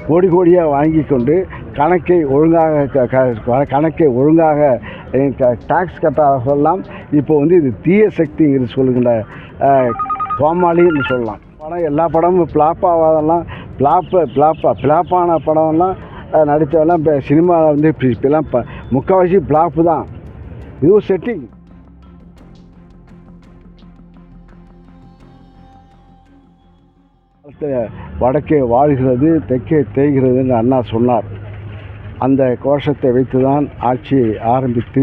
கோடி கோடியாக வாங்கி கொண்டு கணக்கை ஒழுங்காக டாக்ஸ் கட்டாதவர்களெல்லாம் இப்போ வந்து இது தீய சக்திங்கிறது சொல்லுகின்ற கோமாளின்னு சொல்லலாம். படம் எல்லா படமும் ஃப்ளாப் ஆகாதெல்லாம் ஃப்ளாப்பான படம்லாம் நடித்தவெல்லாம் இப்போ சினிமாவில் வந்து இப்போலாம் முக்கால்வாசி ஃப்ளாப்பு தான். இதுவும் செட்டிங். வடக்கே வாழ்கிறது தெற்கே தேய்கிறதுன்னு அண்ணா சொன்னார். அந்த கோஷத்தை வைத்து தான் ஆட்சியை ஆரம்பித்து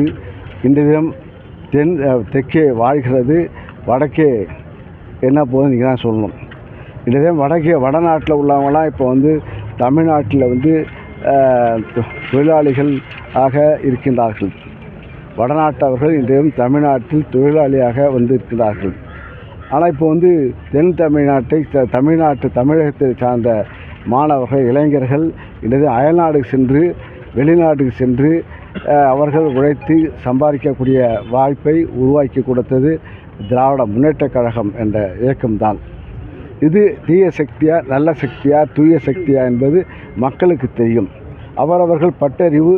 இன்றைய தினம் தெற்கே வாழ்கிறது வடக்கே என்ன போகுது நீங்கள் தான் சொல்லணும். இன்றைய தினம் வடநாட்டில் உள்ளவங்களாம் இப்போ வந்து தமிழ்நாட்டில் வந்து தொழிலாளிகள் ஆக இருக்கின்றார்கள். வடநாட்டவர்கள் இன்றைய தமிழ்நாட்டில் தொழிலாளியாக வந்து இருக்கிறார்கள். ஆனால் இப்போ வந்து தென் தமிழகத்தை சார்ந்த மாணவர்கள் இளைஞர்கள் இன்றைய அயல்நாடுக்கு சென்று வெளிநாட்டுக்கு சென்று அவர்கள் உழைத்து சம்பாதிக்கக்கூடிய வாய்ப்பை உருவாக்கி கொடுத்தது திராவிட முன்னேற்றக் கழகம் என்ற இயக்கம்தான். இது தீய சக்தியா நல்ல சக்தியா தூய சக்தியா என்பது மக்களுக்கு தெரியும். அவரவர்கள் பட்டறிவு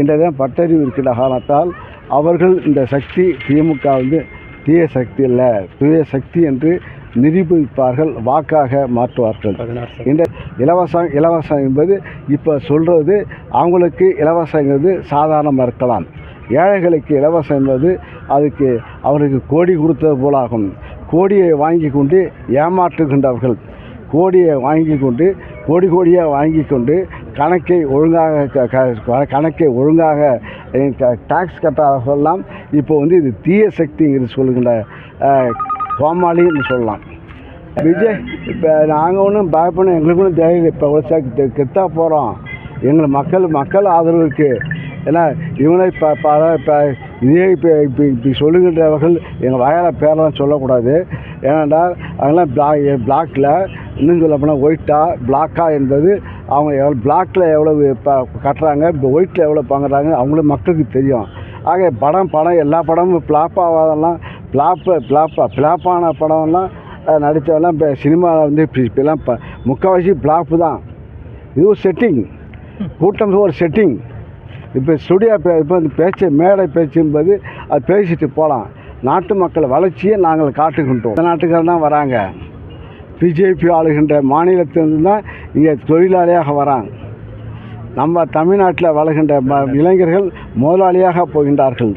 இன்றைய பட்டறிவு இருக்கின்ற காரணத்தால் அவர்கள் இந்த சக்தி திமுக வந்து தீய சக்தி இல்லை தூய சக்தி என்று நிரூபிப்பார்கள், வாக்காக மாற்றுவார்கள். இந்த இலவசம் என்பது இப்போ சொல்கிறது அவங்களுக்கு இலவசங்கிறது சாதாரணமாக இருக்கலாம். ஏழைகளுக்கு இலவசம் என்பது அதுக்கு அவருக்கு கோடி கொடுத்தது போலாகும். கோடியை வாங்கி கொண்டு ஏமாற்றுகின்றவர்கள் கோடியை வாங்கி கொண்டு கோடியாக வாங்கி கொண்டு கணக்கை ஒழுங்காக டாக்ஸ் கட்டாதவர்களெல்லாம் இப்போ வந்து இது தீய சக்திங்கிறது சொல்லுகின்ற கோமாளின்னு சொல்லலாம். விஜய் இப்போ நாங்கள் ஒன்றும் பயப்படணும், எங்களுக்கு ஒன்றும் தைரியம். இப்போ கெத்தா போகிறோம். எங்கள் மக்கள் ஆதரவு இருக்குது. ஏன்னா இவங்களே இப்போ இதே இப்படி சொல்லுகின்றவர்கள் எங்கள் வயல பேரெல்லாம் சொல்லக்கூடாது. ஏனென்றால் அதெல்லாம் பிளாக்கில் இன்னும் சொல்ல போனால் ஒயிட்டாக பிளாக்காக என்பது அவங்க பிளாக்கில் எவ்வளோ இப்போ கட்டுறாங்க, இப்போ ஒயிட்டில் எவ்வளோ வாங்குறாங்க அவங்களும் மக்களுக்கு தெரியும். ஆக படம் எல்லா படமும் ஃப்ளாப் ஆகாதெல்லாம் ஃப்ளாப்பான படம்லாம் நடித்தவெல்லாம் இப்போ சினிமாவில் வந்து இப்போலாம் முக்கால்வாசி ஃப்ளாப்பு தான். இதுவும் செட்டிங். கூட்டம் ஒரு செட்டிங். இப்போ ஸ்டுடியோ இப்போ இந்த மேடை பேச்சு என்பது அது பேசிட்டு போகலாம். நாட்டு மக்கள் வளர்ச்சியை நாங்கள் காட்டுகின்றோம். இந்த நாட்டுக்காரர் தான் வராங்க. பிஜேபி ஆளுகின்ற மாநிலத்திலிருந்து தான் இங்கே தொழிலாளியாக வராங்க. நம்ம தமிழ்நாட்டில் வளர்கின்ற இளைஞர்கள் முதலாளியாக போகின்றார்கள்.